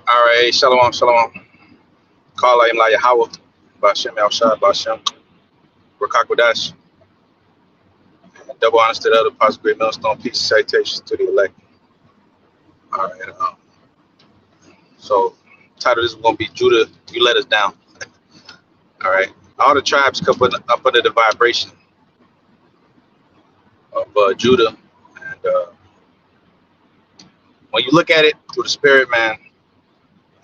All right, shalom, shalom. Kala im la Yahweh, Bashem Yahshua, Bashem, Rakakwadash. Double honors to the other Apostle Great Millstone. Peace and salutations to the elect. All right, so title this is going to be Judah, you let us down. All right, all the tribes come up under the vibration of Judah. And when you look at it through the spirit, man,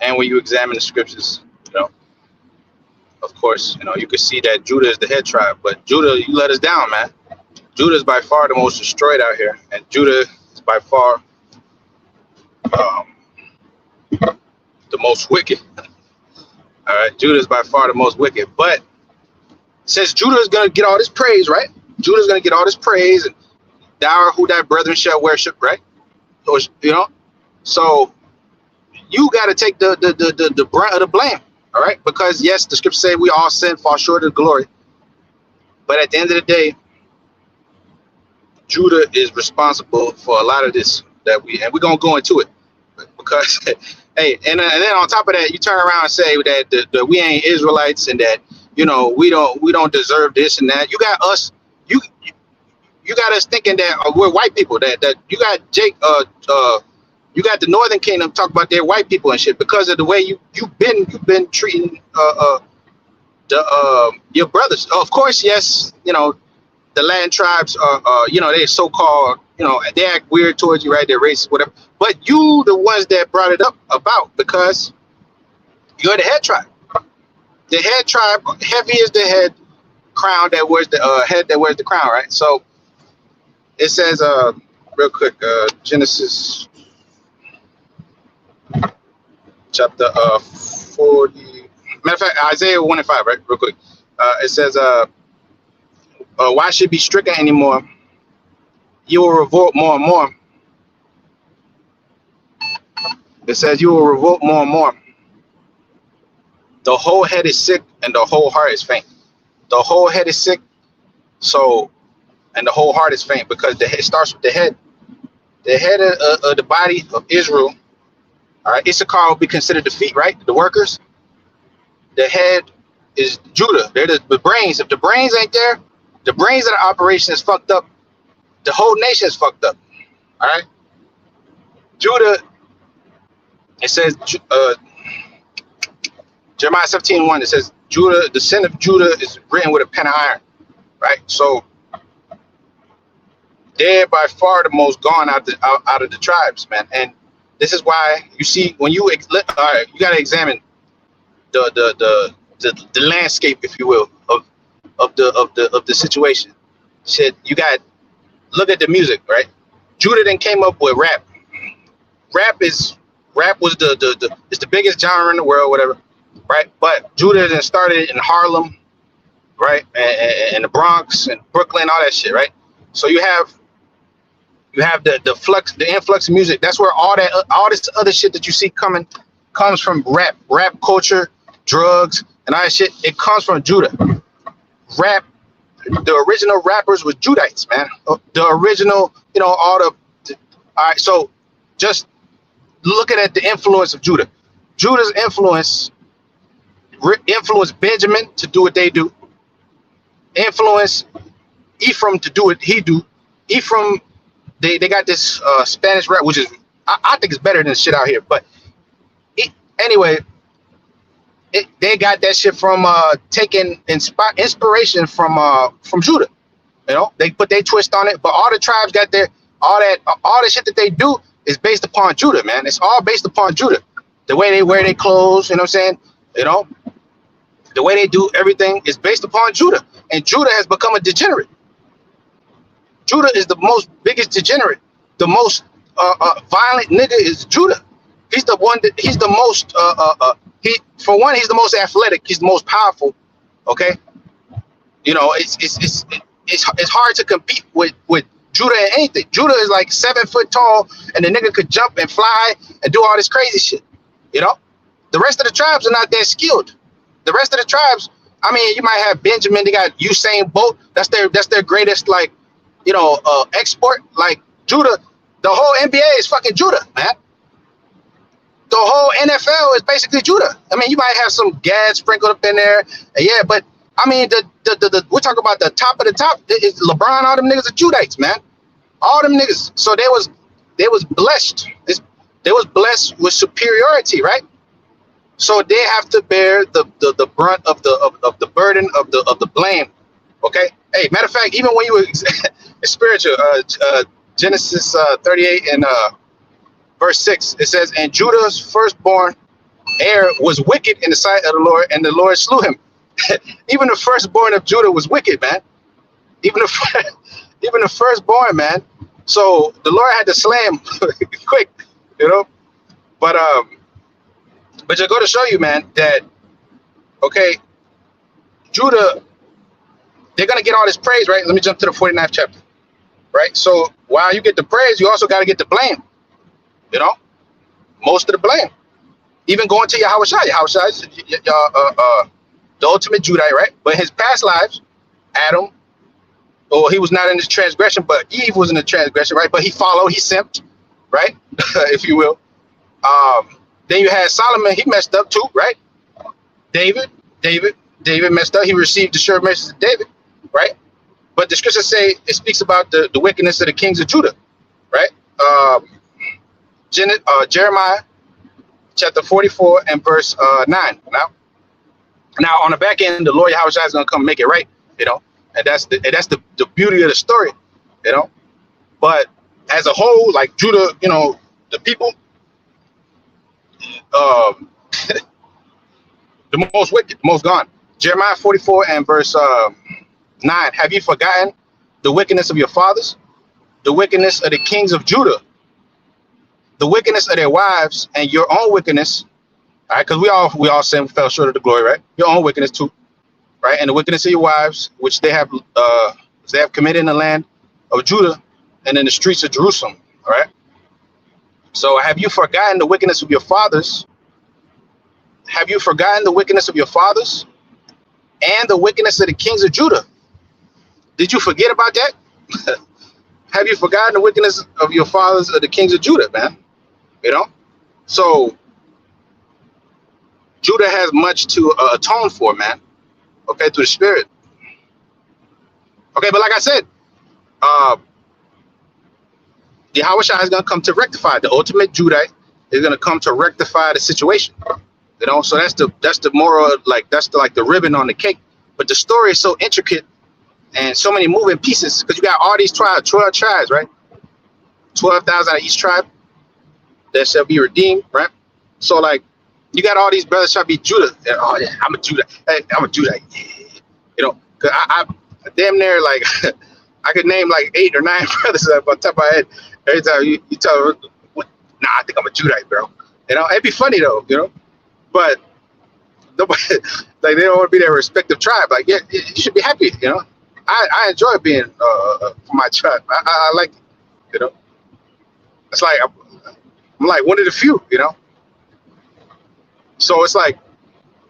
and when you examine the scriptures, of course, you can see that Judah is the head tribe, but Judah, you let us down, man. Judah is by far the most destroyed out here, and Judah is by far the most wicked. All right, Judah is by far the most wicked. But since Judah is going to get all this praise, right? Judah is going to get all this praise, and thou who thy brethren shall worship, right? So you got to take the brunt of the blame, all right? Because yes, the scripture say we all sin, fall short of glory. But at the end of the day, Judah is responsible for a lot of this and we're gonna go into it because hey, and then on top of that, you turn around and say that we ain't Israelites and that we don't deserve this and that. You got us, you got us thinking that we're white people. That you got you got the Northern Kingdom talk about their white people and shit because of the way you've been treating your brothers. Of course, yes, the land tribes are, they so-called, they act weird towards you, right? They're racist, whatever. But you, the ones that brought it up about, because you're the head tribe. The head tribe, heavy is the head crown that wears the head that wears the crown, right? So it says, real quick, Genesis chapter 40. Matter of fact, Isaiah 1 and 5, right? Real quick. It says, why should be stricken anymore? You will revolt more and more. It says you will revolt more and more. The whole head is sick and the whole heart is faint. The whole head is sick, and the whole heart is faint because it starts with the head. The head of the body of Israel. All right, Issachar will be considered the feet, right? The workers. The head is Judah. They're the brains. If the brains ain't there, the brains of the operation is fucked up. The whole nation is fucked up. All right. Judah, it says, Jeremiah 17:1, it says, Judah, the sin of Judah is written with a pen of iron. Right. So they're by far the most gone out of the tribes, man. And this is why you see when you you got to examine the landscape, if you will, of the situation. Shit, you got look at the music, right? Judah then came up with rap. Rap was the biggest genre in the world, whatever, right? But Judah then started in Harlem, right, and the Bronx and Brooklyn, all that shit, right? So you have the influx of music. That's where all this other shit that you see comes from. Rap culture, drugs, and all that shit. It comes from Judah. Rap, the original rappers was Judites, man. The original, all right. So just looking at the influence of Judah. Judah's influenced Benjamin to do what they do. Influenced Ephraim to do what he do. Ephraim, they got this Spanish rap, which is I think it's better than the shit out here. But anyway. They got that shit from taking inspiration from Judah. They put their twist on it, but all the tribes got all the shit that they do is based upon Judah, man. It's all based upon Judah. The way they wear their clothes, you know what I'm saying? The way they do everything is based upon Judah. And Judah has become a degenerate. Judah is the biggest degenerate. The most violent nigga is Judah. He's the one he's the most he's the most athletic, he's the most powerful. Okay. It's hard to compete with Judah and anything. Judah is like 7 foot tall and the nigga could jump and fly and do all this crazy shit. The rest of the tribes are not that skilled. The rest of the tribes, I mean, you might have Benjamin, they got Usain Bolt, that's their greatest export. Like Judah, the whole NBA is fucking Judah, man. the whole NFL is basically Judah. I mean, you might have some Gad sprinkled up in there, yeah, but I mean, we're talking about the top of the top. It's LeBron, all them niggas are Judites, man. All them niggas. So they was blessed. They was blessed with superiority, right? So they have to bear the brunt of the burden of the blame. Okay. Hey, matter of fact, even when you were spiritual, Genesis 38 and verse 6, it says, "And Judah's firstborn heir was wicked in the sight of the Lord, and the Lord slew him." Even the firstborn of Judah was wicked, man. Even the firstborn, man. So the Lord had to slay him quick, you know. But just go to show you, man, that okay, Judah, they're gonna get all this praise, right? Let me jump to the 49th chapter, right? So while you get the praise, you also got to get the blame, you know, most of the blame. Even going to Yahweh Shai. Yahweh Shai is the ultimate Judite, right? But in his past lives, Adam, oh, he was not in his transgression, but Eve was in the transgression, right? But he followed, he simped, right? If you will. Then you had Solomon, he messed up too, right? David messed up. He received the sure message of David, right? But the scriptures say it speaks about the wickedness of the kings of Judah, right? Jeremiah chapter 44 and verse 9. Now on the back end, the Lord Yahweh Shai is gonna come make it right, you know, and that's the beauty of the story, you know. But as a whole, like Judah, you know, the people, the most wicked, the most gone. Jeremiah 44 and verse 9. Have you forgotten the wickedness of your fathers, the wickedness of the kings of Judah, the wickedness of their wives, and your own wickedness? All right, because we all sin, fell short of the glory, right? Your own wickedness too, right? And the wickedness of your wives, which they have committed in the land of Judah and in the streets of Jerusalem. All right. So have you forgotten the wickedness of your fathers? Have you forgotten the wickedness of your fathers and the wickedness of the kings of Judah? Did you forget about that? Have you forgotten the wickedness of your fathers or the kings of Judah, man? You know? So Judah has much to atone for, man. Okay, through the Spirit. Okay, but like I said, Yahweh Shai is going to come to rectify. The ultimate Judite is going to come to rectify the situation. You know, so that's the moral, like that's the ribbon on the cake. But the story is so intricate and so many moving pieces because you got all these 12 tribes, right? 12,000 out of each tribe that shall be redeemed, right? So like you got all these brothers shall be Judah. Oh yeah, I'm a Judah. Hey, I'm a Judah. Yeah. You know, cause I damn near like I could name like 8 or 9 brothers on top of my head. Every time you tell them, nah, I think I'm a Judite, bro. You know, it'd be funny though, you know. But nobody, like they don't want to be their respective tribe. Like, yeah, you should be happy, you know. I enjoy being from my tribe. I like it, you know. It's like I'm like one of the few, you know. So it's like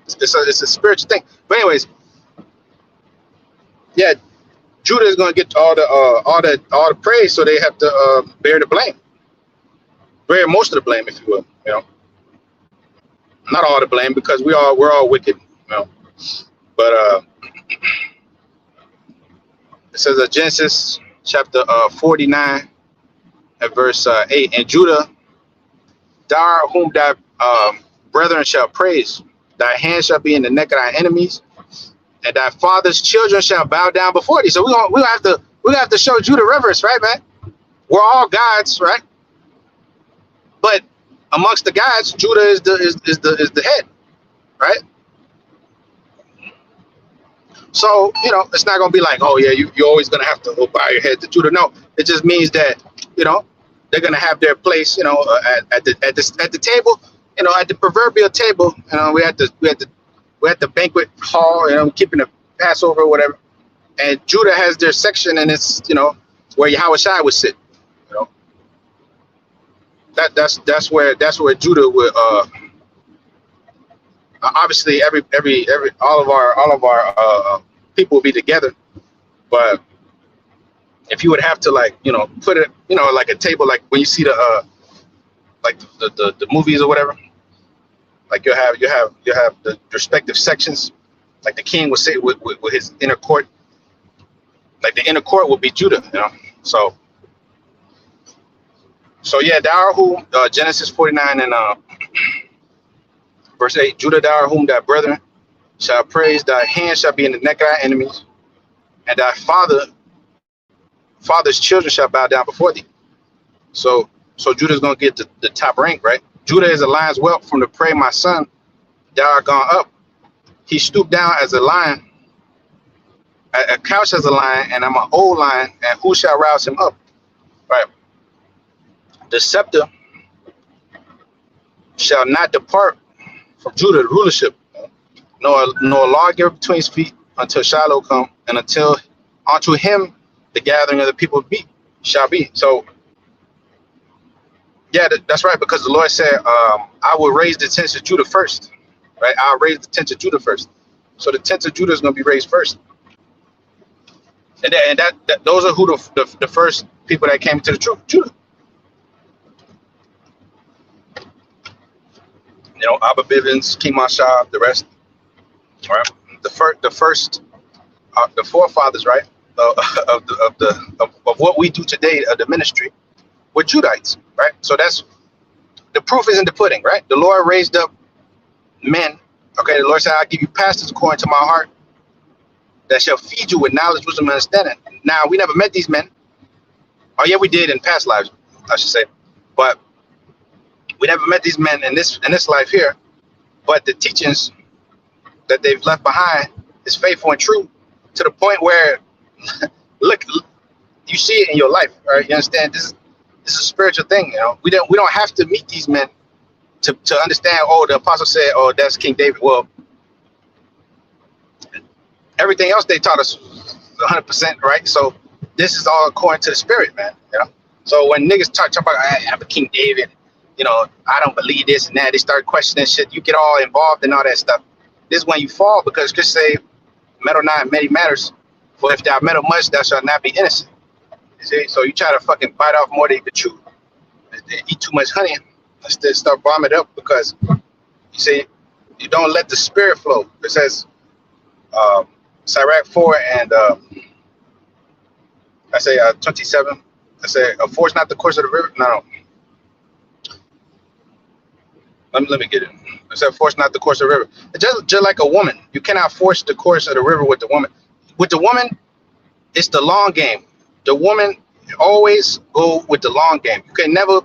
it's a spiritual thing. But anyways, yeah, Judah is gonna get all the praise, so they have to bear the blame, bear most of the blame, if you will, you know. Not all the blame because we're all wicked, you know. But it says Genesis chapter 49 and verse 8, and Judah, thou whom thy brethren shall praise, thy hand shall be in the neck of thy enemies, and thy father's children shall bow down before thee. So we have to show Judah reverence, right, man? We're all gods, right? But amongst the gods, Judah is the head, right? So, you know, it's not going to be like, oh, yeah, you're always going to have to bow your head to Judah. No, it just means that, you know, they're going to have their place, you know, at the table, you know, at the proverbial table. You know, we had the banquet hall, you know, keeping the Passover or whatever. And Judah has their section, and it's, you know, where Yahweh Shai would sit, you know. That's where Judah would obviously all of our people will be together, but if you would have to, like, you know, put it, you know, like a table, like when you see the like the movies or whatever, Like you have the respective sections. Like the king would say with his inner court. Like the inner court would be Judah. So yeah, thou art whom Genesis 49 and verse 8. Judah, thou art whom thy brethren shall praise. Thy hand shall be in the neck of thy enemies, and thy father's children shall bow down before thee. So Judah's gonna get the top rank, right? Judah is a lion's whelp from the prey, my son. Thou art gone up. He stooped down as a lion, a couch as a lion, and I'm an old lion, and who shall rouse him up? Right. The scepter shall not depart from Judah, the rulership, nor a lawgiver between his feet until Shiloh come, and until unto him the gathering of the people shall be. So yeah, that's right, because the Lord said, I will raise the tents of Judah first. Right? I'll raise the tents of Judah first. So the tents of Judah is going to be raised first. And that those are who the first people that came to the truth, Judah. Abba Bivens, King Mashab, the rest. All right. The forefathers, right, of what we do today of the ministry were Judites, right? So that's the proof is in the pudding, right? The Lord raised up men. Okay, the Lord said, I'll give you pastors according to my heart that shall feed you with knowledge, wisdom, and understanding. Now, we never met these men. Oh, yeah, we did in past lives, I should say. But we never met these men in this life here. But the teachings that they've left behind is faithful and true to the point where, look, you see it in your life, right? You understand? This is a spiritual thing, We don't have to meet these men to understand, oh, the apostle said, oh, that's King David. Well, everything else they taught us 100%, right? So this is all according to the spirit, man. So when niggas talk about, I'm a King David, I don't believe this and that, they start questioning shit. You get all involved in all that stuff. This is when you fall, because Chris say, meddle not in many matters, for if thou meddle much, thou shalt not be innocent. You see? So you try to fucking bite off more than you can chew, eat too much honey, instead start bombing it up, because you say you don't let the spirit flow. It says Sirach 4 and I say 27. I say force not the course of the river. No. Let me get it. I said force not the course of the river. Just like a woman, you cannot force the course of the river with the woman. With the woman, it's the long game. The woman always go with the long game. You can never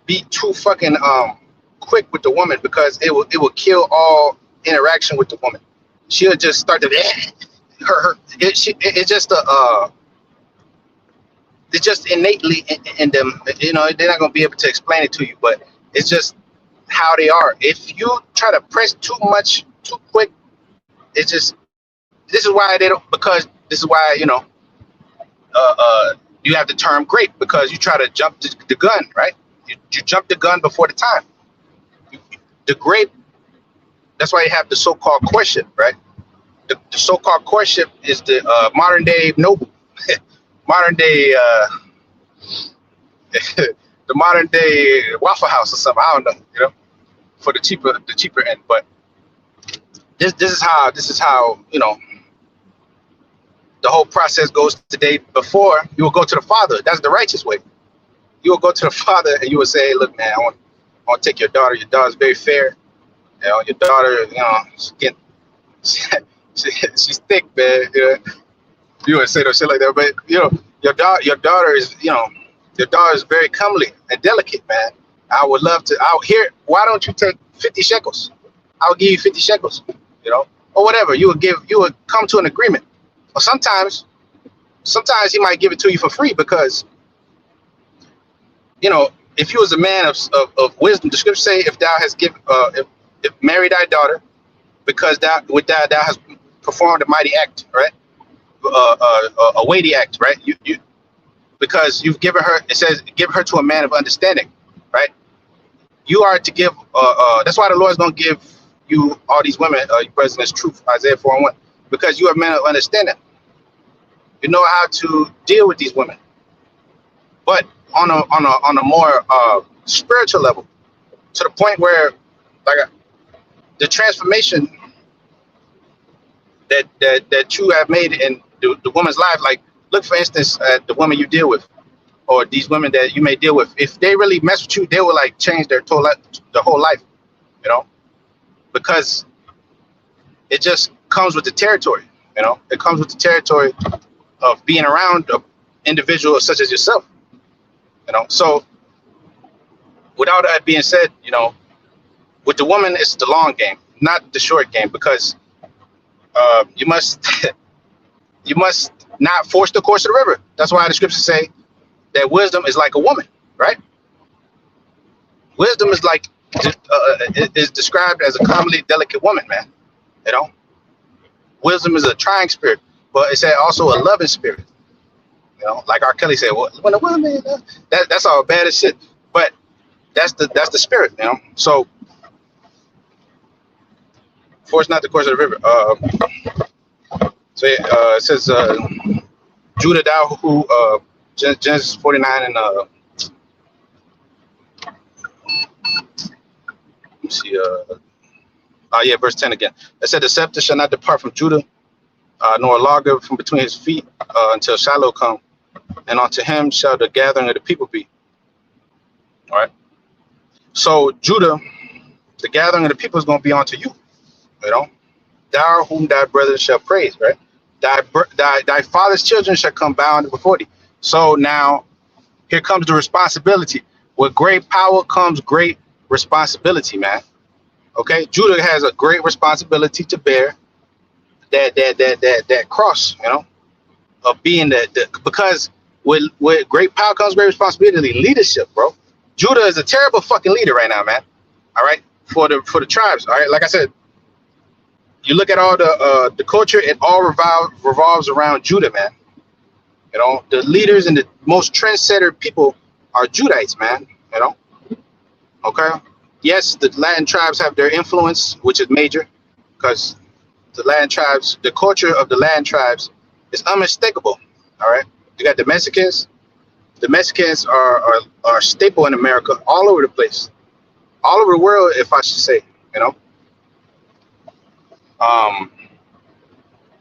be too fucking quick with the woman, because it will kill all interaction with the woman. She'll just start to it's just innately in them. They're not gonna be able to explain it to you, but it's just how they are. If you try to press too much too quick, it's just, this is why they don't, because this is why you have the term grape, because you try to jump the gun, right? You jump the gun before the time. The grape, that's why you have the so-called courtship, right? The so-called courtship is the modern day noble, modern day the modern day Waffle House or something. I don't know, for the cheaper end. But this is how the whole process goes today. Before, you will go to the Father. That's the righteous way. You will go to the Father and you will say, hey, look, man, I want to take your daughter. Your daughter's very fair. Your daughter, she's thick, man. You would say no shit like that, but your daughter is, your daughter is very comely and delicate, man. I would love to. Why don't you take 50 shekels? I'll give you 50 shekels, or whatever. You would come to an agreement. Or sometimes he might give it to you for free, because, if you was a man of wisdom, the scripture say, if thou hast given, if marry thy daughter, because thou hast performed a mighty act, right? A weighty act, right? You because you've given her. It says, give her to a man of understanding, right? You are to give. That's why the Lord is going to give you all these women. Your presence is truth, Isaiah 4:1, because you are men of understanding. You know how to deal with these women, but on a more spiritual level, to the point where, like the transformation that you have made in the woman's life. Like, look for instance at the woman you deal with, or these women that you may deal with. If they really mess with you, they will like change their whole life, you know, because it just comes with the territory. You know, it comes with the territory of being around an individual such as yourself. You know, so without that being said, you know, with the woman, it's the long game, not the short game, because you must you must not force the course of the river. That's why the scriptures say that wisdom is like a woman, right? Wisdom is like is described as a commonly delicate woman, man. You know, wisdom is a trying spirit, but it's also a loving spirit. You know, like R. Kelly said, well, when a woman that's all bad as shit, but that's the spirit, you know. So force not the course of the river. So it says, Judah, thou who Genesis 49 and let me see, verse 10 again. It said, the scepter shall not depart from Judah, nor a lawgiver from between his feet, until Shiloh come, and unto him shall the gathering of the people be. All right. So Judah, the gathering of the people is going to be unto you. You know, thou whom thy brethren shall praise, right? Thy father's children shall come bound before thee. So now, here comes the responsibility. With great power comes great responsibility, man. Okay, Judah has a great responsibility to bear. That cross, you know, of being because with great power comes great responsibility, leadership, bro. Judah is a terrible fucking leader right now, man. All right, for the tribes. All right, like I said. You look at all the culture, it all revolves around Judah, man. You know, the leaders and the most trendsetter people are Judites, man. You know, okay. Yes, the Latin tribes have their influence, which is major, because the Latin tribes, the culture of the Latin tribes is unmistakable. All right, you got the Mexicans. The Mexicans are staple in America, all over the place, all over the world, if I should say. You know.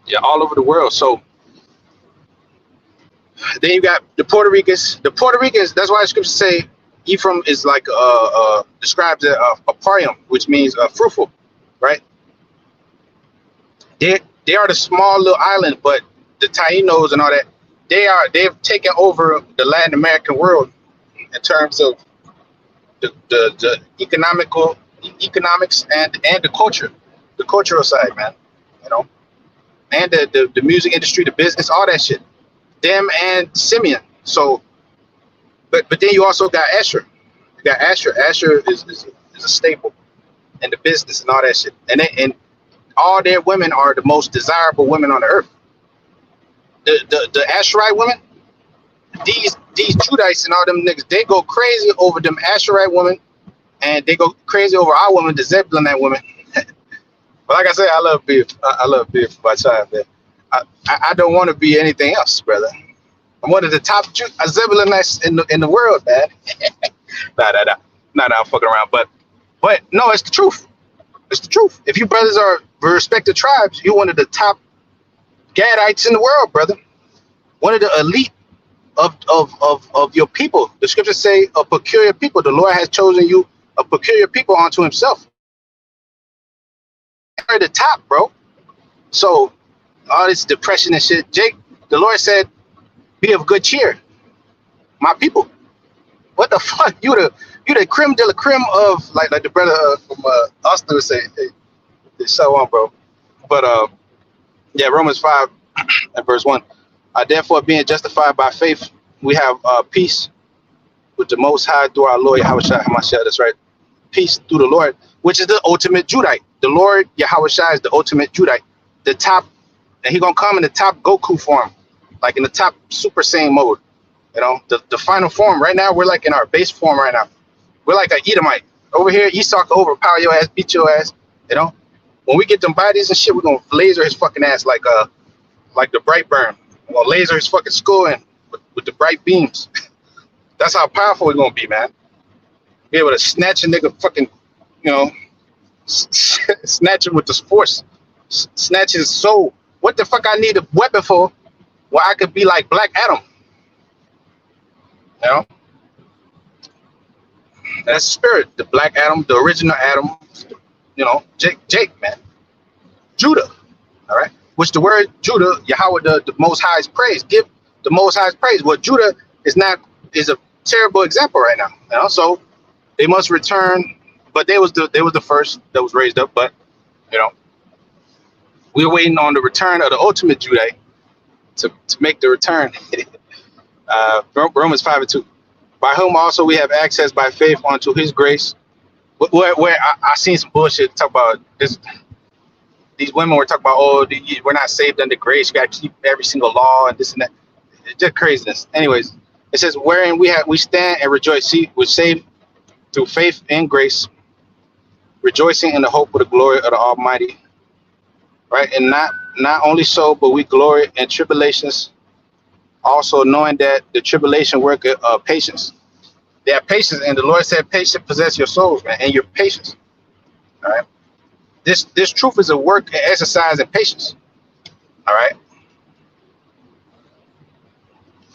Yeah, all over the world. So then you got the Puerto Ricans. The Puerto Ricans, that's why the scriptures say Ephraim is like describes a parium, which means fruitful, right? They are the small little island, but the Tainos and all that, they've taken over the Latin American world in terms of the economics and the culture. The cultural side, man, you know, and the music industry, the business, all that shit. Them and Simeon. So, but then you also got Asher. You got Asher. Asher is a staple in the business and all that shit. And all their women are the most desirable women on the earth. The Asherite women, these Judites and all them niggas, they go crazy over them Asherite women, and they go crazy over our women, the Zebulonite women. But like I said, I love beef. I love beef for my child, man. I don't want to be anything else, brother. I'm one of the top Zebulonites in the world, man. Nah, I'm fucking around. But no, it's the truth. It's the truth. If you brothers are respected tribes, you're one of the top Gadites in the world, brother. One of the elite of your people. The scriptures say a peculiar people. The Lord has chosen you a peculiar people unto himself. At the top, bro. So all this depression and shit, Jake, the Lord said, be of good cheer, my people. What the fuck? You the creme de la creme of like the brother from Austin would say, hey, so on, bro. But yeah, Romans 5 and verse 1. Therefore, being justified by faith, we have peace with the Most High through our Lord Yahweh Shai HaMashiach. That's right. Peace through the Lord, which is the ultimate Judite. The Lord Yahweh Shai is the ultimate Judite. The top, and he gonna come in the top Goku form, like in the top Super Saiyan mode. You know, the final form. Right now, we're like in our base form right now. We're like an Edomite. Over here, Esau can overpower your ass, beat your ass. You know, when we get them bodies and shit, we're gonna laser his fucking ass like the bright burn. We're gonna laser his fucking skull in with the bright beams. That's how powerful we're gonna be, man. Be able to snatch a nigga fucking, you know, Snatch him with the force. Snatch his soul. What the fuck I need a weapon for? Where I could be like Black Adam. You know, that's spirit. The Black Adam, the original Adam. You know, Jake, man, Judah. All right. Which the word Judah, Yahweh, the Most High's praise. Give the Most High's praise. Well, Judah is a terrible example right now. You know, so they must return. But they was the first that was raised up. But you know, we're waiting on the return of the ultimate Judah to make the return. Romans 5:2. By whom also we have access by faith unto His grace. Where I seen some bullshit talk about this. These women were talking about, oh, we're not saved under grace. You got to keep every single law and this and that. It's just craziness. Anyways, it says, wherein we stand and rejoice. See, we're saved through faith and grace, rejoicing in the hope of the glory of the Almighty. Right? And not only so, but we glory in tribulations, also knowing that the tribulation work of patience. They have patience, and the Lord said, patience possess your souls, man, and your patience. All right. This truth is a work and exercise in patience. All right.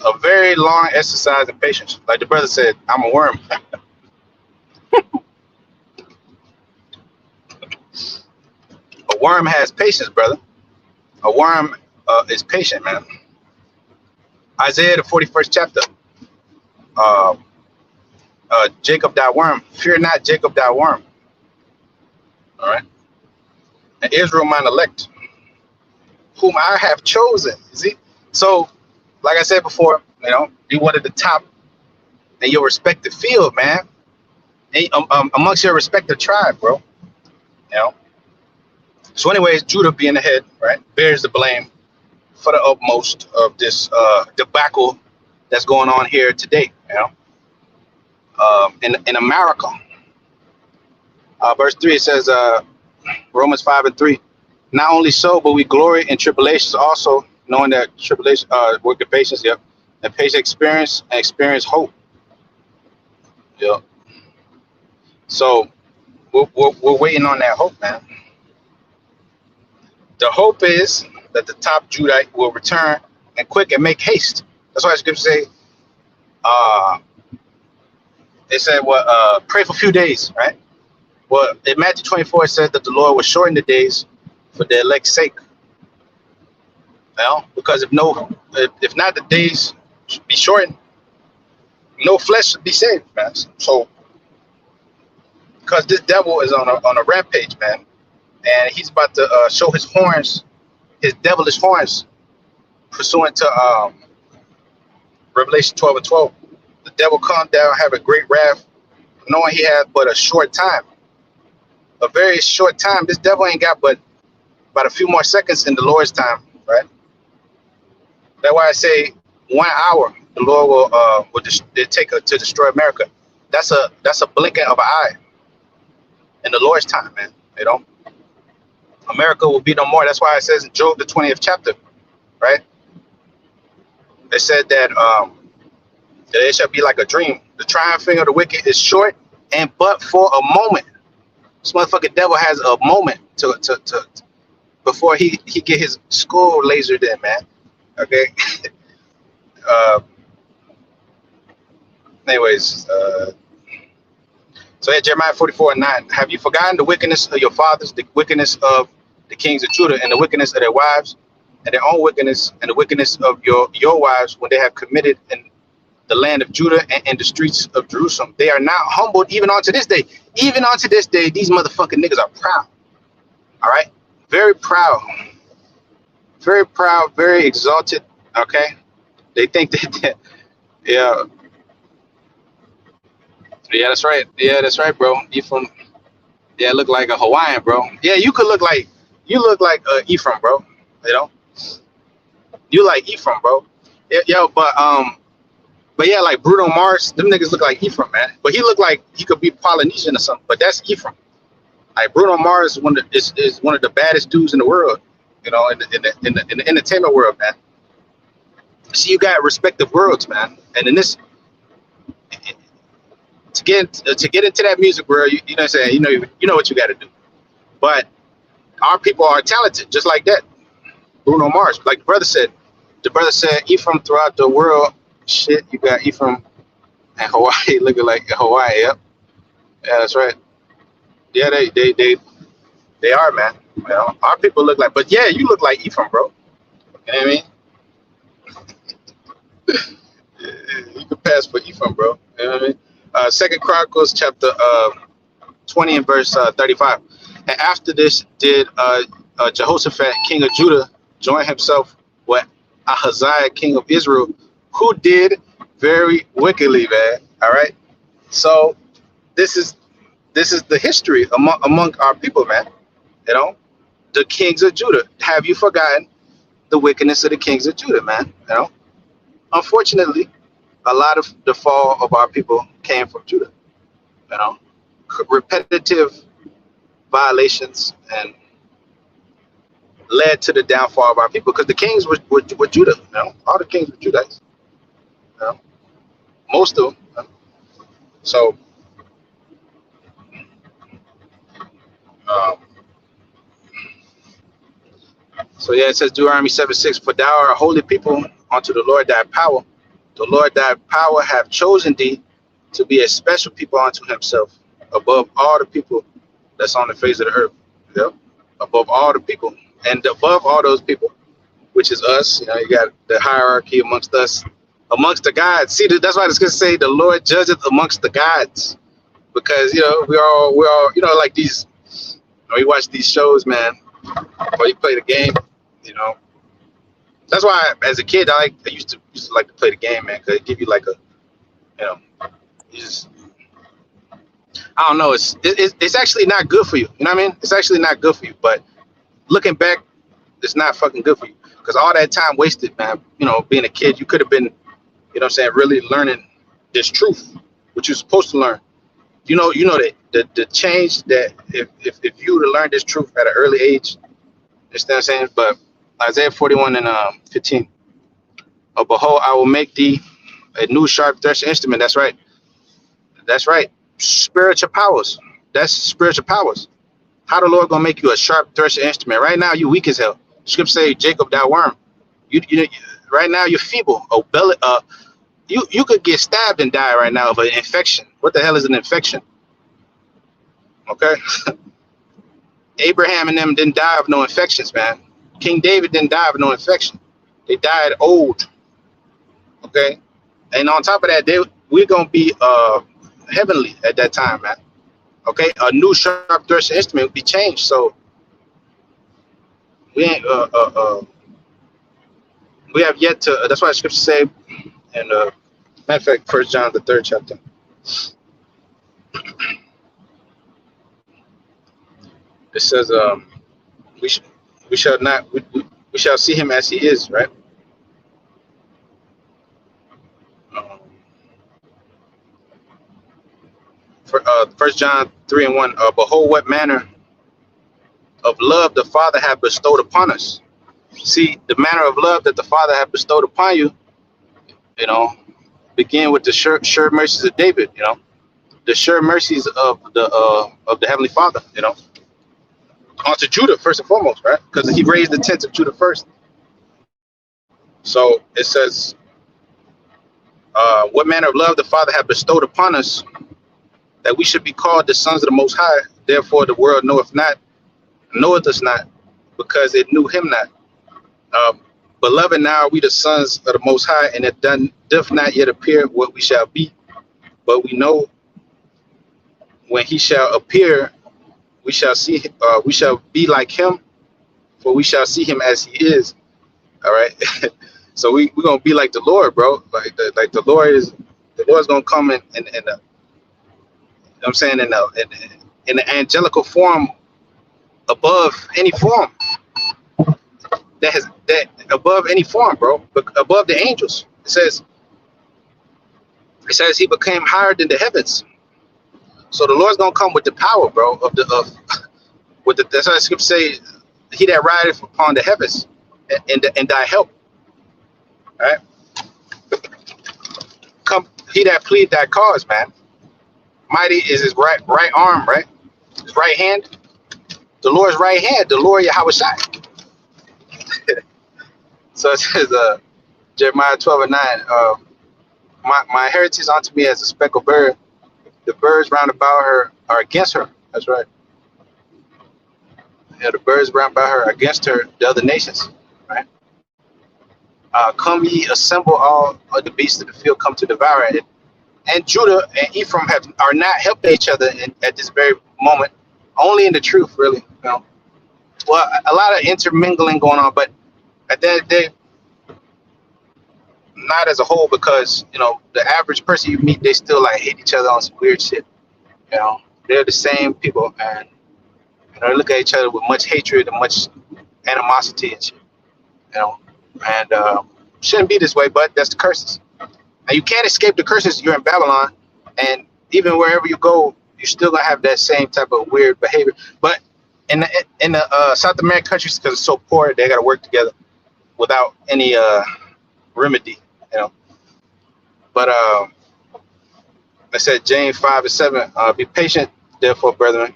A very long exercise in patience. Like the brother said, I'm a worm. A worm has patience, brother. A worm is patient, man. Isaiah, the 41st chapter. Jacob, thy worm. Fear not, Jacob, thy worm. All right. And Israel, mine elect, whom I have chosen. See? So, like I said before, you know, be one of the top in your respective field, man. And, amongst your respective tribe, bro. You know. So, anyways, Judah being the head, right, bears the blame for the utmost of this debacle that's going on here today. You know, in America. Verse 3, it says, Romans 5:3. Not only so, but we glory in tribulations also, knowing that tribulation, work of patience, yep, and patience experience hope. Yep. So we're waiting on that hope, man. The hope is that the top Judite will return and quick and make haste. That's why the scripture say, they said, well, pray for a few days, right? Well, in Matthew 24, it says that the Lord will shorten the days for the elect's sake. Well, because if not, the days should be shortened. No flesh should be saved, man. So, because this devil is on a rampage, man, and he's about to show his horns, his devilish horns, pursuant to Revelation 12:12. The devil come down, have a great wrath, knowing he has but a short time. A very short time. This devil ain't got but about a few more seconds in the Lord's time, right? That's why I say 1 hour the Lord will take to destroy America. That's a blinking of an eye in the Lord's time, man. You know, America will be no more. That's why it says in Job the 20th chapter, right? It said that it shall be like a dream. The triumphing of the wicked is short, and but for a moment. This motherfucking devil has a moment to before he get his skull lasered in, man. Okay. Anyways, so yeah, Jeremiah 44:9. Have you forgotten the wickedness of your fathers, the wickedness of the kings of Judah, and the wickedness of their wives, and their own wickedness, and the wickedness of your wives, when they have committed in the land of Judah and in the streets of Jerusalem? They are not humbled even unto this day. Even unto this day, these motherfucking niggas are proud. All right? Very proud. Very proud, very exalted. Okay? They think that, yeah. Yeah, that's right. Yeah, that's right, bro. You from, yeah, look like a Hawaiian, bro. Yeah, you look like Ephraim, bro. You know? You like Ephraim, bro. Yeah, yo, but yeah, like Bruno Mars, them niggas look like Ephraim, man. But he look like he could be Polynesian or something. But that's Ephraim. Like Bruno Mars is one of the baddest dudes in the world, you know, in the entertainment world, man. So you got respective worlds, man. And in this, to get into that music world, you know what I'm saying? You know what you got to do. But our people are talented, just like that. Bruno Mars, like the brother said, Ephraim throughout the world. Shit, you got Ephraim and Hawaii looking like Hawaii. Yep, yeah, that's right. Yeah, they are, man. You know, our people look like, but yeah, you look like Ephraim, bro. You know what I mean? You can pass for Ephraim, bro. You know what I mean? Second Chronicles chapter 20 and verse 35. And after this, did Jehoshaphat, king of Judah, join himself with Ahaziah, king of Israel, who did very wickedly, man. All right. So this is the history among our people, man. You know, the kings of Judah. Have you forgotten the wickedness of the kings of Judah, man? You know, unfortunately, a lot of the fall of our people came from Judah. You know, repetitive violations and led to the downfall of our people because the kings were Judah. You know, all the kings were Judites. You know, most of them. You know? So, um, yeah, it says Deuteronomy 7:6, for thou art a holy people unto the Lord thy power. The Lord thy power have chosen thee to be a special people unto himself, above all the people that's on the face of the earth. Yep. Above all the people. And above all those people, which is us, you know, you got the hierarchy amongst us, amongst the gods. See, that's why it's gonna say the Lord judgeth amongst the gods. Because, you know, we're all, you know, like these, you know, we watch these shows, man, or you play the game, you know. That's why, as a kid, I used to like to play the game, man, because it give you like a, you know, you just, I don't know. It's actually not good for you. You know what I mean? It's actually not good for you. But looking back, it's not fucking good for you because all that time wasted, man. You know, being a kid, you could have been, you know what I'm saying, really learning this truth, which you're supposed to learn. You know that the change that if you would have learned this truth at an early age, you understand what I'm saying? But Isaiah 41 and 15. Oh, behold, I will make thee a new sharp threshing instrument. That's right. That's right. Spiritual powers. That's spiritual powers. How the Lord gonna make you a sharp threshing instrument? Right now, you weak as hell. Scripture say, Jacob, thou worm. You right now you're feeble. Oh, belly. You could get stabbed and die right now of an infection. What the hell is an infection? Okay. Abraham and them didn't die of no infections, man. King David didn't die of no infection. They died old. Okay. And on top of that, we're gonna be heavenly at that time, man. Okay, a new sharp threshing instrument will be changed. So we ain't we have yet to. That's why the scripture say, and matter of fact, 1 John the 3rd chapter. It says, we shall not we shall see him as he is, right? For 1 John 3 and 1. Behold, what manner of love the Father hath bestowed upon us. See, the manner of love that the Father hath bestowed upon you, you know, begin with the sure mercies of David, you know, the sure mercies of the Heavenly Father, you know, onto Judah first and foremost, right? Because he raised the tents of Judah first. So it says, what manner of love the Father hath bestowed upon us, that we should be called the sons of the Most High. Therefore the world knoweth us not, because it knew him not. Beloved, now are we the sons of the Most High, and it doth not yet appear what we shall be. But we know when he shall appear, we shall be like him, for we shall see him as he is. All right. So we're gonna be like the Lord, bro. Like the Lord's gonna come in I'm saying in the angelical form, above any form that above any form, bro, but above the angels. It says he became higher than the heavens. So the Lord's gonna come with the power, bro, that's why the scripture say, he that rideth upon the heavens and thy help. All right. Come, he that plead thy cause, man. Mighty is his right arm, right? His right hand. the Lord's right hand, the Lord Yahweh Shai. So it says, Jeremiah 12:9, my heritage unto me as a speckled bird. The birds round about her are against her. That's right. Yeah, the birds round about her are against her, the other nations. Right. Come ye, assemble all of the beasts of the field, come to devour it. And Judah and Ephraim are not helping each other at this very moment. Only in the truth, really. You know. Well, a lot of intermingling going on, but at the end of the day, not as a whole, because the average person you meet, they still like hate each other on some weird shit. They're the same people, and they look at each other with much hatred and much animosity and shit. And shouldn't be this way, but that's the curses. And you can't escape the curses. You're in Babylon, and even wherever you go, you're still gonna have that same type of weird behavior. But in the South American countries, because it's so poor, they gotta work together without any remedy. But I said James 5:7. Be patient, therefore, brethren,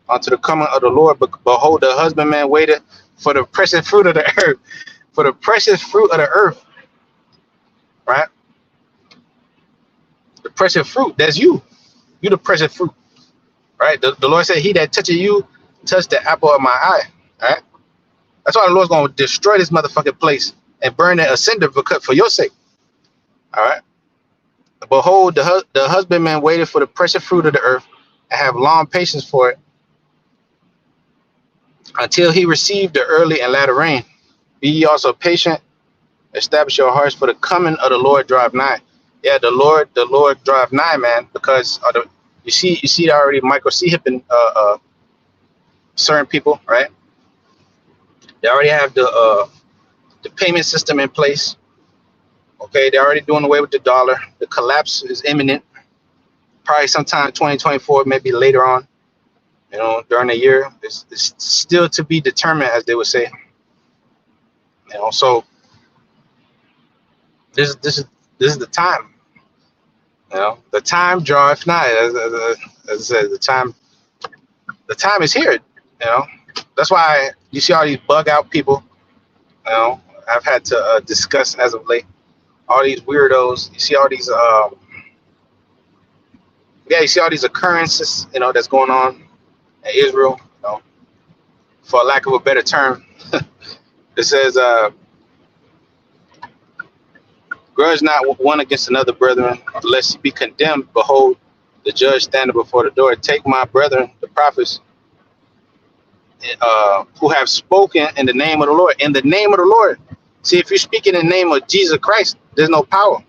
unto the coming of the Lord. But behold, the husbandman waited for the precious fruit of the earth, for the precious fruit of the earth. Right? The precious fruit, that's you. You the precious fruit. Right? The Lord said, he that touches you, touch the apple of my eye. All right? That's why the Lord's going to destroy this motherfucking place and burn it asunder for your sake. All right? Behold, the husbandman waited for the precious fruit of the earth and have long patience for it until he received the early and latter rain. Be ye also patient, establish your hearts, for the coming of the Lord drive nigh. Yeah, the Lord drive nigh, man, because you see already Michael C. Hippin, certain people, right? They already have the payment system in place. Okay, they're already doing away with the dollar. The collapse is imminent. Probably sometime 2024, maybe later on. During the year, it's still to be determined, as they would say. So this is the time. The time draweth nigh. As I said, the time is here. That's why you see all these bug out people. I've had to discuss as of late. All these weirdos. You see all these you see all these occurrences, that's going on in Israel, for lack of a better term. It says, grudge not one against another, brethren, lest ye be condemned. Behold, the judge standing before the door. Take my brethren, the prophets, who have spoken in the name of the Lord. In the name of the Lord. See, if you speak in the name of Jesus Christ, there's no power.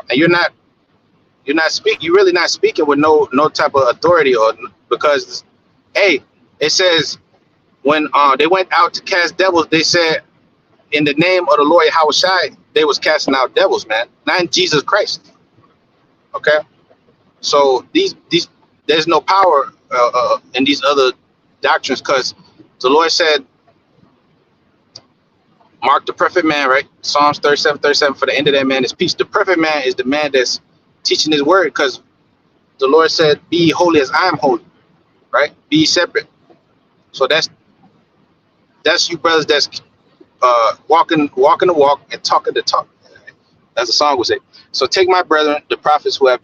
And you're really not speaking with no type of authority, or because, hey, it says when they went out to cast devils, they said in the name of the Lord Yahweh Shai, they was casting out devils, man, not in Jesus Christ. Okay, so there's no power in these other doctrines, because the Lord said, mark the perfect man, right? Psalms 37:37, for the end of that man is peace. The perfect man is the man that's teaching his word, because the Lord said, be holy as I am holy, right? Be separate. So that's you brothers that's walking the walk and talking the talk, as the song would say. So take my brethren, the prophets who have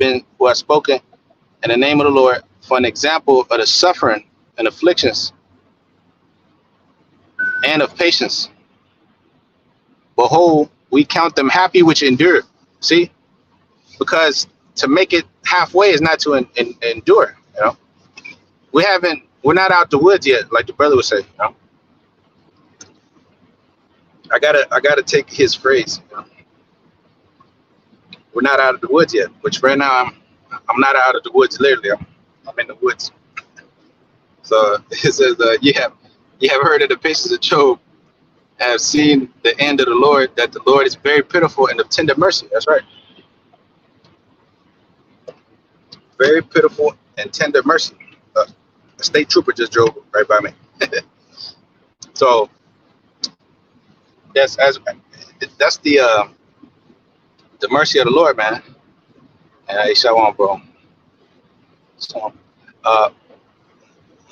spoken in the name of the Lord, for an example of the suffering and afflictions and of patience. Behold, we count them happy which endure. See, because to make it halfway is not to endure. We're not out the woods yet, like the brother would say. I gotta take his phrase. We're not out of the woods yet, which right now I'm not out of the woods. Literally, I'm in the woods. So it says, you have heard of the patience of Job, have seen the end of the Lord, that the Lord is very pitiful and of tender mercy. That's right. Very pitiful and tender mercy. A state trooper just drove right by me. So that's the mercy of the Lord, man. And I shall on, bro. So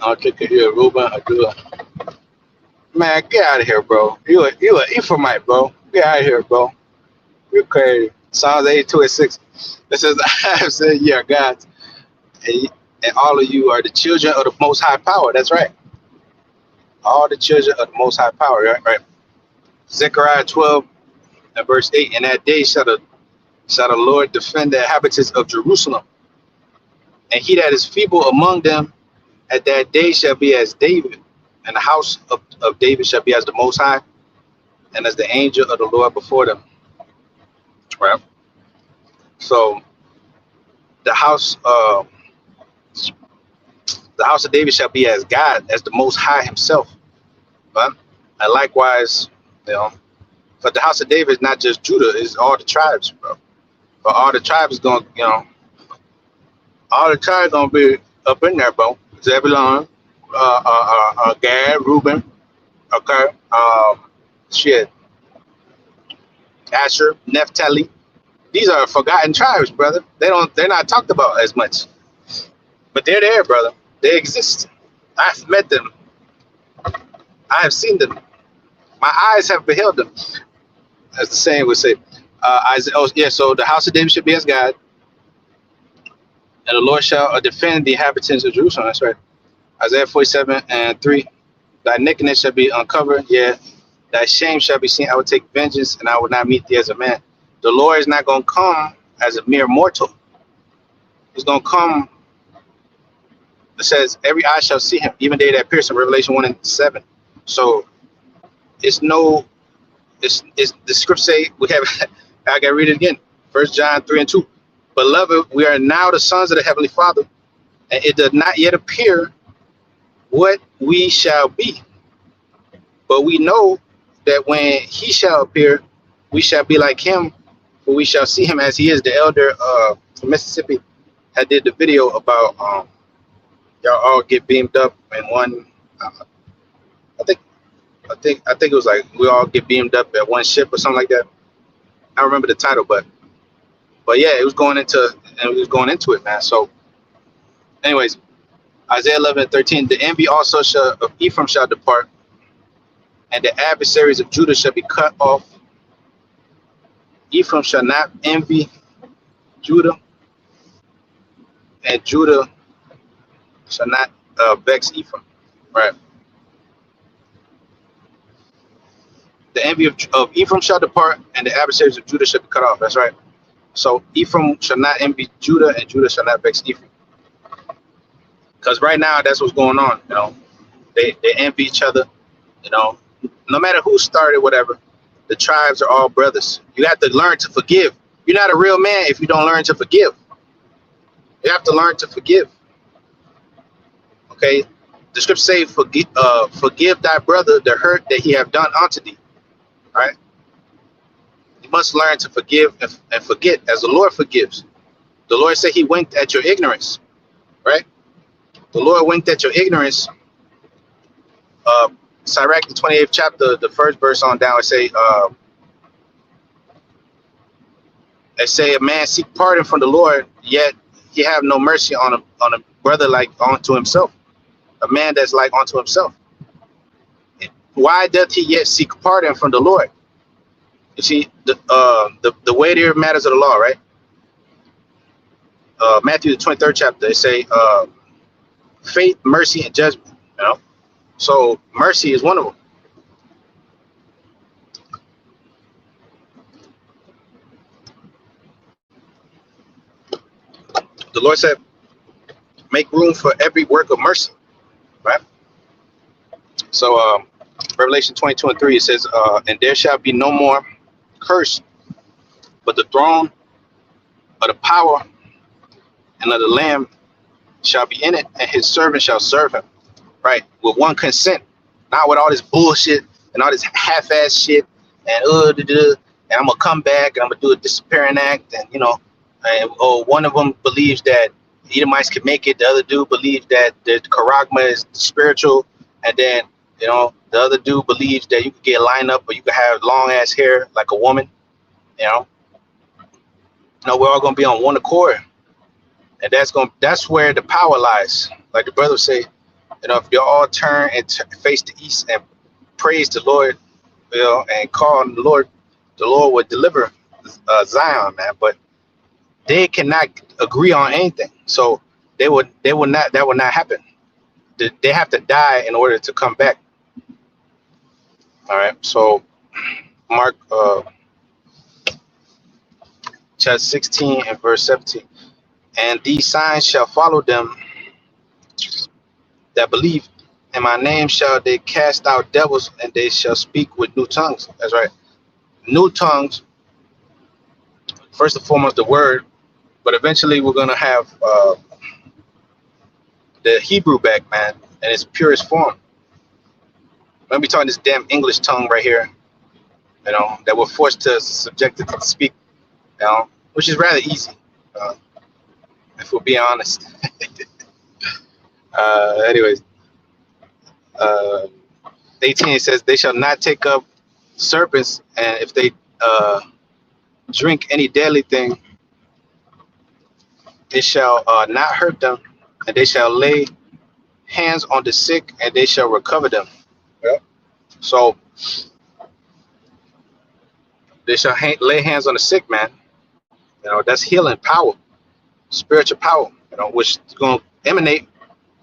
I'll kick it here, Ruben. I do it. Man, get out of here, bro. You a Ephraimite, bro. Get out of here, bro. You're crazy. Psalms 82:6. This says, I have said, ye are gods, and all of you are the children of the Most High Power. That's right. All the children of the Most High Power. Right. Zechariah 12 and verse 8. In that day shall the Lord defend the inhabitants of Jerusalem, and he that is feeble among them at that day shall be as David, and the house of David shall be as the Most High, and as the angel of the Lord before them. Right. So the house of David shall be as God, as the Most High Himself. Right? And likewise, but the house of David is not just Judah; it's all the tribes, bro. But all the tribes is gonna, all the tribes gonna be up in there, bro. Zebulun, Gad, Reuben, okay, shit, Asher, Naphtali. These are forgotten tribes, brother. They're not talked about as much, but they're there, brother. They exist. I've met them. I have seen them. My eyes have beheld them, as the saying would say. So the house of David should be as God, and the Lord shall defend the inhabitants of Jerusalem. That's right. Isaiah 47:3. Thy nakedness shall be uncovered, yeah. Thy shame shall be seen. I will take vengeance, and I will not meet thee as a man. The Lord is not going to come as a mere mortal. He's going to come. It says, every eye shall see him, even they that pierce him. Revelation 1:7. So it's the scripture say we have. I gotta read it again. 1 John 3:2. Beloved, we are now the sons of the Heavenly Father, and it does not yet appear what we shall be. But we know that when he shall appear, we shall be like him, for we shall see him as he is. The elder from Mississippi had did the video about y'all all get beamed up in one. I think it was like we all get beamed up at one ship or something like that. I don't remember the title, but yeah, it was going into it, man. So, anyways, Isaiah 11:13. The envy also of Ephraim shall depart, and the adversaries of Judah shall be cut off. Ephraim shall not envy Judah, and Judah shall not vex Ephraim. Right. The envy of Ephraim shall depart, and the adversaries of Judah shall be cut off. That's right. So Ephraim shall not envy Judah, and Judah shall not vex Ephraim. Because right now, that's what's going on. They envy each other. No matter who started, whatever, the tribes are all brothers. You have to learn to forgive. You're not a real man if you don't learn to forgive. You have to learn to forgive. Okay? The scripture say, forgive thy brother the hurt that he have done unto thee. All right? You must learn to forgive and forget as the Lord forgives. The Lord said he winked at your ignorance. Right? The Lord winked at your ignorance. Sirach, the 28th chapter, the first verse on down, it say a man seek pardon from the Lord, yet he have no mercy on a brother like unto himself. A man that's like unto himself. Why doth he yet seek pardon from the Lord? You see, the weightier matters of the law, right? Matthew, the 23rd chapter, they say faith, mercy, and judgment. So mercy is one of them. The Lord said, make room for every work of mercy, right? So Revelation 22:3, it says, and there shall be no more curse, but the throne of the power and of the Lamb shall be in it, and his servant shall serve him, right? With one consent, not with all this bullshit and all this half-ass shit, and I'm gonna come back and I'm gonna do a disappearing act, and one of them believes that Edomites can make it, the other dude believes that the charagma is spiritual, and then the other dude believes that you could get lined up or you could have long ass hair like a woman. We're all gonna be on one accord, and that's where the power lies. Like the brother say, if you all turn and face the east and praise the Lord, and call on the Lord would deliver Zion, man. But they cannot agree on anything, so they will not that will not happen. They have to die in order to come back. All right, so Mark chapter 16 and verse 17. And these signs shall follow them that believe. In my name shall they cast out devils, and they shall speak with new tongues. That's right. New tongues, first and foremost, the word, but eventually we're going to have the Hebrew back, man, in its purest form. Let me talking this damn English tongue right here, that we're forced to subject it to speak, which is rather easy, if we're being honest. Anyways, 18 says, they shall not take up serpents, and if they drink any deadly thing, it shall not hurt them, and they shall lay hands on the sick, and they shall recover them. Yeah. So they shall lay hands on the sick, man. That's healing power, spiritual power, which is going to emanate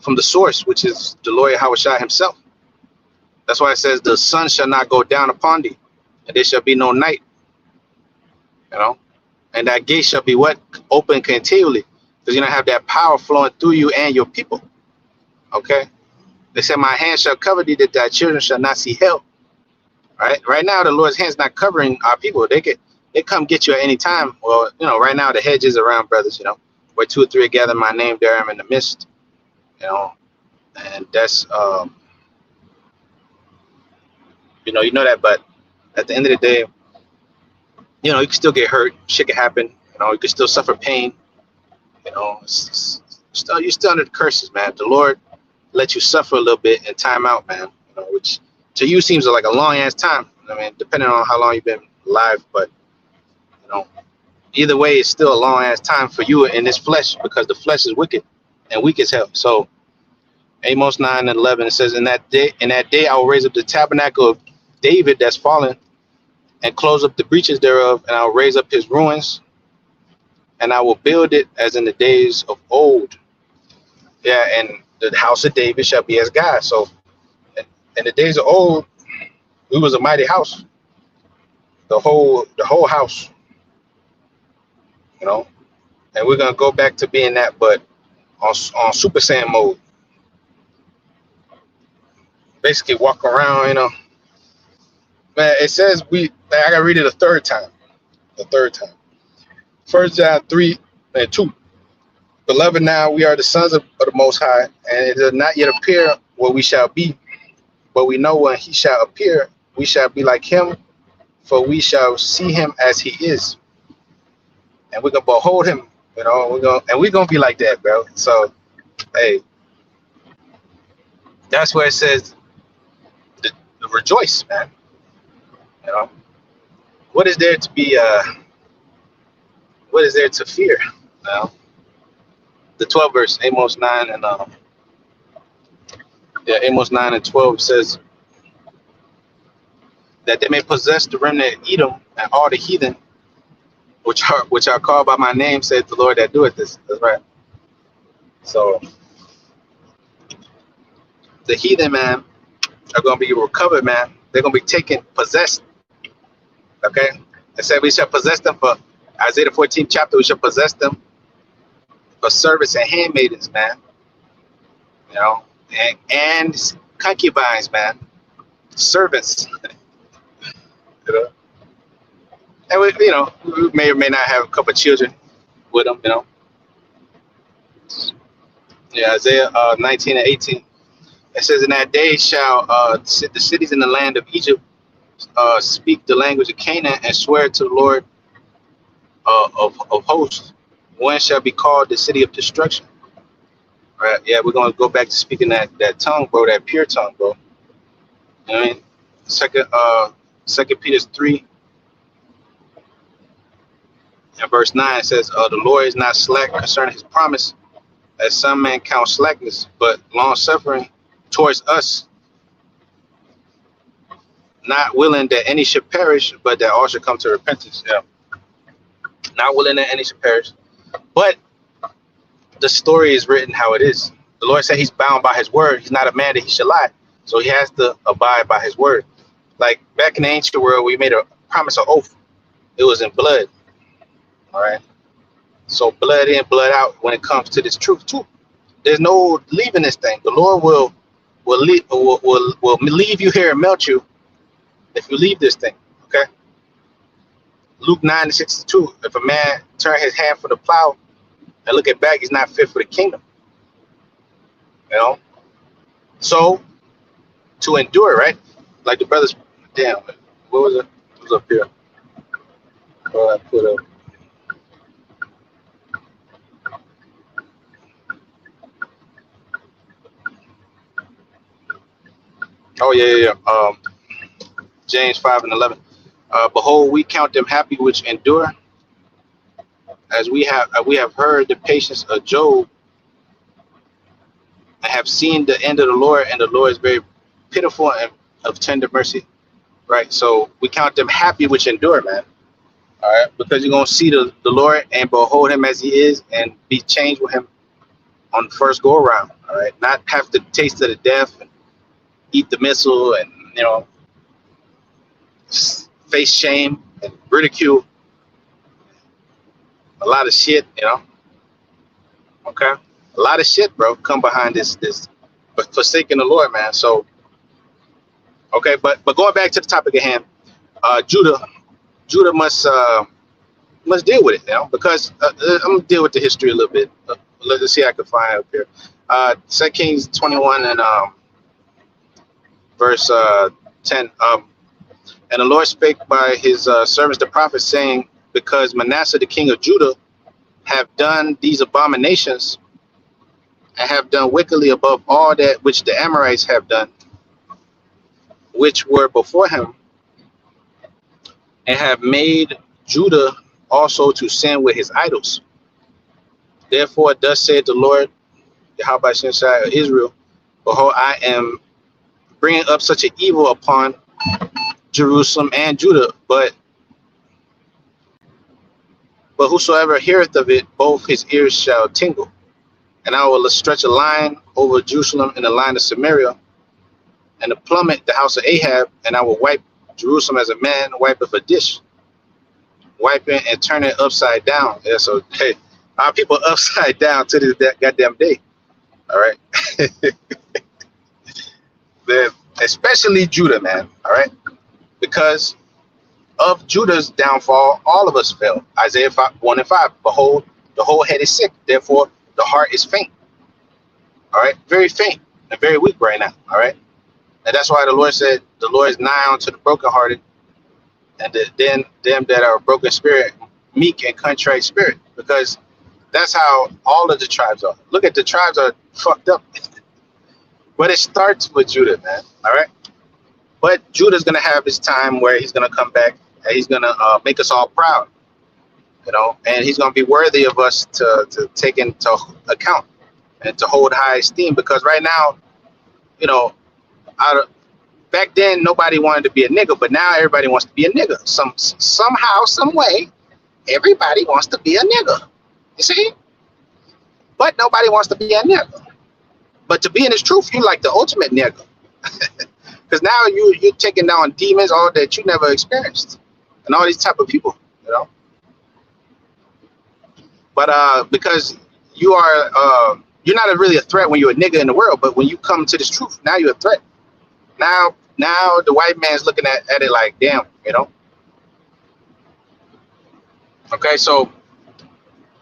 from the source, which is the Lord Yahushua himself. That's why it says the sun shall not go down upon thee, and there shall be no night. And that gate shall be what? Open continually, because you don't have that power flowing through you and your people. Okay? They said, my hand shall cover thee, that thy children shall not see hell. Right now, the Lord's hand's not covering our people. They come get you at any time. Well, right now the hedge is around, brothers, where 2 or 3 are gathered my name, there I am in the midst. And that's you know that, but at the end of the day, you can still get hurt, shit can happen, you can still suffer pain, you're still under the curses, man. The Lord let you suffer a little bit and time out, man, which to you seems like a long ass time. I mean, depending on how long you've been alive, but either way, it's still a long ass time for you in this flesh, because the flesh is wicked and weak as hell. So Amos 9 and 11, it says, in that day I will raise up the tabernacle of David that's fallen, and close up the breaches thereof, and I'll raise up his ruins, and I will build it as in the days of old. Yeah, and the house of David shall be as God. So in the days of old, we was a mighty house. The whole house. And we're gonna go back to being that, but on Super Saiyan mode. Basically walk around, Man, it says I gotta read it a third time. First John 3 and 2. Beloved, now we are the sons of the Most High, and it does not yet appear what we shall be, but we know when he shall appear, we shall be like him, for we shall see him as he is. And we're gonna behold him, we're gonna be like that, bro. So, hey, that's where it says the rejoice, man. What is there to be? What is there to fear? The 12th verse, Amos 9 and Amos 9 and 12 says that they may possess the remnant of Edom and all the heathen, which are called by my name, said the Lord that doeth this. That's right. So the heathen, man, are going to be recovered, man. They're going to be taken, possessed. Okay? It said we shall possess them for Isaiah 14th chapter. We shall possess them for service and handmaidens, man. And concubines, man. Servants. And we may or may not have a couple of children with them, Yeah, Isaiah 19 and 18. It says, in that day shall the cities in the land of Egypt speak the language of Canaan and swear to the Lord of hosts. One shall be called the city of destruction. Right? Yeah, we're going to go back to speaking that tongue, bro, that pure tongue, bro. You know what I mean? Second Peter 3 and verse 9 says, the Lord is not slack concerning his promise, as some men count slackness, but long suffering towards us, not willing that any should perish, but that all should come to repentance. Yeah. Not willing that any should perish. But the story is written how it is. The Lord said he's bound by his word. He's not a man that he should lie. So he has to abide by his word. Like back in the ancient world, we made a promise, an oath. It was in blood. All right. So blood in, blood out when it comes to this truth too. There's no leaving this thing. The Lord will leave you here and melt you if you leave this thing. Okay. Luke 9:62. If a man turn his hand from the plow and look at back, he's not fit for the kingdom. You know. So to endure, right? Like the brothers. Damn. What was it? It was up here. I put up. Oh yeah. James 5:11. Behold, we count them happy which endure, as we have heard the patience of Job, and have seen the end of the Lord, and the Lord is very pitiful and of tender mercy. Right. So we count them happy which endure, man. All right, because you're gonna see the Lord and behold him as he is, and be changed with him on the first go around. All right, not have the taste of the death and eat the missile, and face shame and ridicule, a lot of shit. Okay, a lot of shit, bro, come behind this but forsaking the Lord, man. So okay, but going back to the topic at hand, Judah must deal with it, because I'm gonna deal with the history a little bit. Let's see, I can find up here. 2 Kings 21 and verse 10. And the Lord spake by his servants the prophets, saying, because Manasseh the king of Judah have done these abominations, and have done wickedly above all that which the Amorites have done, which were before him, and have made Judah also to sin with his idols. Therefore, thus saith the Lord, Yahweh Shai of Israel, behold, I am bringing up such an evil upon Jerusalem and Judah, but whosoever heareth of it, both his ears shall tingle. And I will stretch a line over Jerusalem and a line of Samaria, and to plummet the house of Ahab, and I will wipe Jerusalem as a man wipeth a dish, wiping and turning it upside down. Yeah, so hey, our people upside down to this goddamn day. All right. Especially Judah, man. All right. Because of Judah's downfall, all of us fell. Isaiah 1:5. Behold, the whole head is sick, therefore the heart is faint. All right, very faint and very weak right now. All right, and that's why the Lord said, "The Lord is nigh unto the brokenhearted, and then them that are broken spirit, meek and contrite spirit." Because that's how all of the tribes are. Look at the tribes are fucked up, but it starts with Judah, man. All right. But Judah's going to have his time where he's going to come back and he's going to make us all proud, and he's going to be worthy of us to take into account and to hold high esteem. Because right now, back then, nobody wanted to be a nigga, but now everybody wants to be a nigga. Somehow, some way, everybody wants to be a nigga. You see? But nobody wants to be a nigga. But to be in this truth, you're like the ultimate nigga. Because now you're taking down demons, all that you never experienced, and all these type of people. But because you're not really a threat when you're a nigga in the world, but when you come to this truth, now you're a threat. Now the white man's looking at it like, damn. Okay, so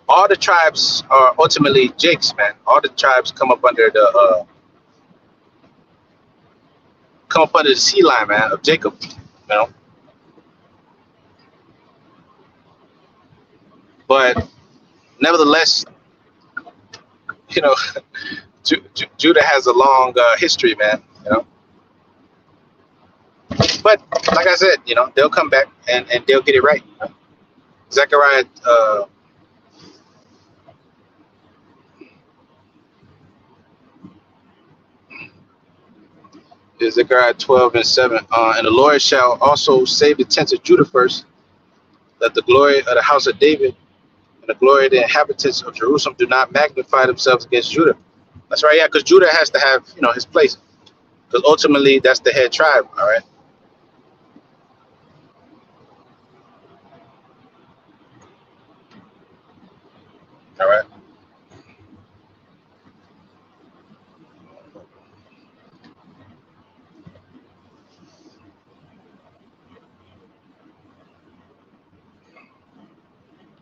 all the tribes are ultimately Jake's, man. All the tribes come up under the sea line, man, of Jacob. But nevertheless, Judah has a long history, man. But like I said, they'll come back and they'll get it right. Zechariah Is Zechariah 12:7. And the Lord shall also save the tents of Judah first, that the glory of the house of David and the glory of the inhabitants of Jerusalem do not magnify themselves against Judah. That's right, yeah, because Judah has to have, his place. Because ultimately that's the head tribe, all right? All right.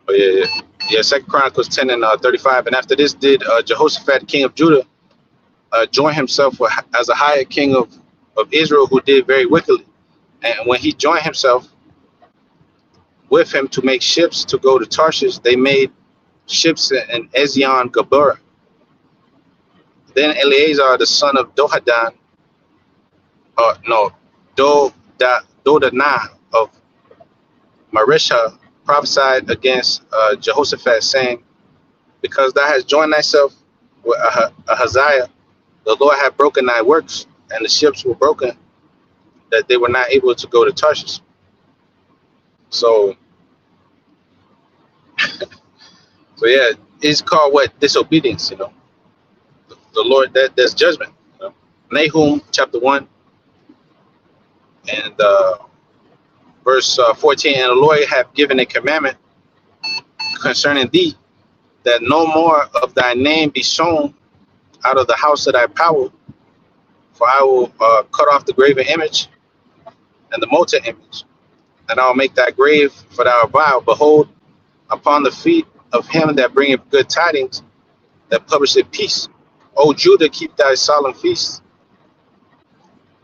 Oh yeah, yeah. Yeah, Second Chronicles 10 and 35. And after this did Jehoshaphat, king of Judah, join himself as a hired king of Israel, who did very wickedly. And when he joined himself with him to make ships to go to Tarshish, they made ships in Ezion Geber. Then Eleazar, the son of Dohadan, no, Dodanah of Marisha, prophesied against Jehoshaphat, saying, because thou hast joined thyself with Ahaziah, the Lord had broken thy works, and the ships were broken, that they were not able to go to Tarshish. So yeah, it's called what? Disobedience, The Lord, that's judgment. Nahum chapter 1 and verse 14, and the Lord hath given a commandment concerning thee, that no more of thy name be sown out of the house of thy power, for I will cut off the graven image and the molten image, and I will make thy grave for thy vile. Behold, upon the feet of him that bringeth good tidings, that publisheth peace. O Judah, keep thy solemn feasts,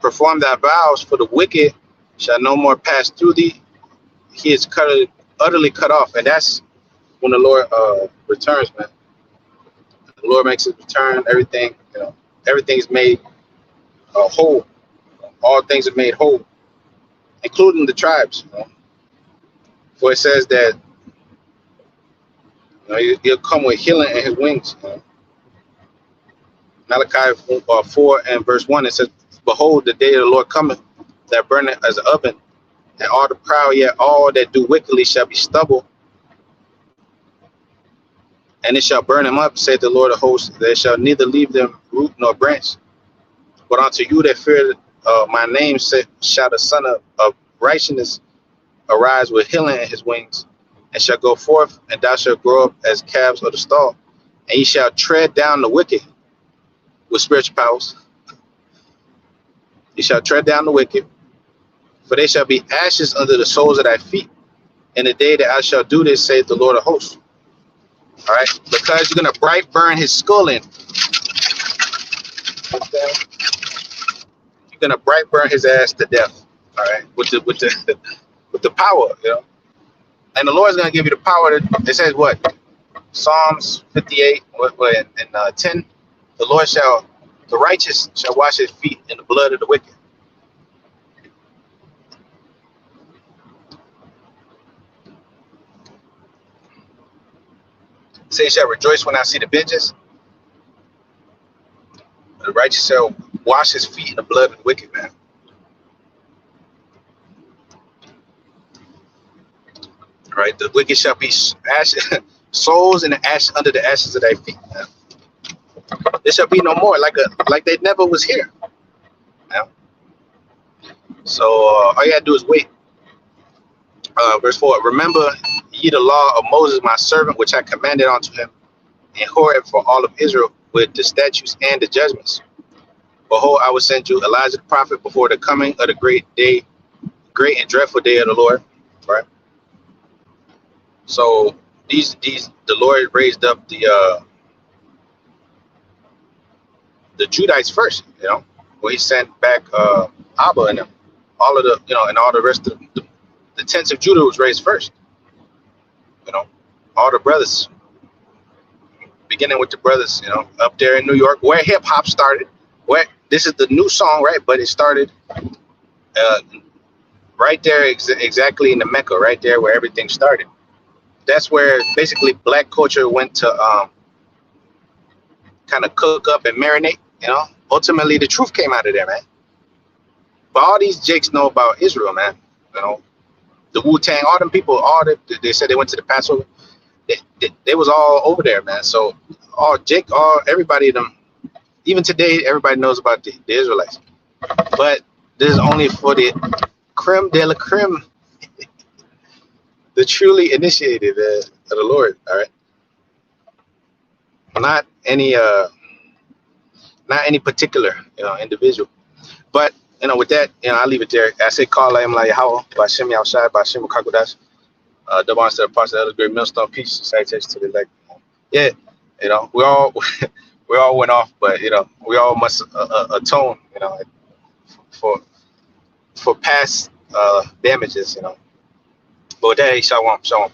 perform thy vows, for the wicked shall no more pass through thee. He is utterly cut off. And that's when the Lord returns, man. The Lord makes his return. Everything, everything is made whole. All things are made whole, including the tribes. For it says that he'll come with healing in his wings. Malachi 4 and verse 1, it says, behold, the day of the Lord cometh, that burneth as an oven, and all the proud, yet all that do wickedly shall be stubble, and it shall burn them up, saith the Lord of hosts. There shall neither leave them root nor branch. But unto you that fear my name shall the Son of righteousness arise with healing in his wings, and shall go forth, and thou shalt grow up as calves of the stall, and ye shall tread down the wicked with spiritual powers. You shall tread down the wicked, for they shall be ashes under the soles of thy feet. In the day that I shall do this, saith the Lord of hosts. All right, because you're gonna bright burn his skull in. Okay? You're gonna bright burn his ass to death. All right, with the power, And the Lord's gonna give you the power. It says what? Psalms 58 and 10. The righteous shall wash his feet in the blood of the wicked. Say, shall rejoice when I see the vengeance. The righteous shall wash his feet in the blood of the wicked, man. All right, the wicked shall be ashes, souls in the ash under the ashes of thy feet. Man. There shall be no more, like they never was here. Yeah. So all you gotta do is wait. Verse 4, remember ye the law of Moses my servant, which I commanded unto him in Horeb for all of Israel, with the statutes and the judgments. Behold, I will send you Elijah the prophet before the coming of the great and dreadful day of the Lord. Right. So the Lord raised up the Judites first, where he sent back Abba and them. All of the, and all the rest of the tents of Judah was raised first. All the brothers, beginning with the brothers, up there in New York, where hip hop started. Where this is the new song, right? But it started right there, exactly in the Mecca, right there where everything started. That's where basically black culture went to kind of cook up and marinate. Ultimately the truth came out of there, man. But all these jakes know about Israel, man. You know, the Wu Tang, all them people, all that they said they went to the Passover. They was all over there, man. So all Jake, all everybody them, even today, everybody knows about the Israelites. But this is only for the creme de la creme, the truly initiated of the Lord. All right, not any not any particular individual. But with that, I leave it there. I say, call I am like how by Shimmy outside by Shimmy Kakodash. Double honor to the apostle, elder great millstone, peace, citation to the elect. Yeah, we all we all went off, but we all must atone, for past damages, But with that, hey, shalom, shalom.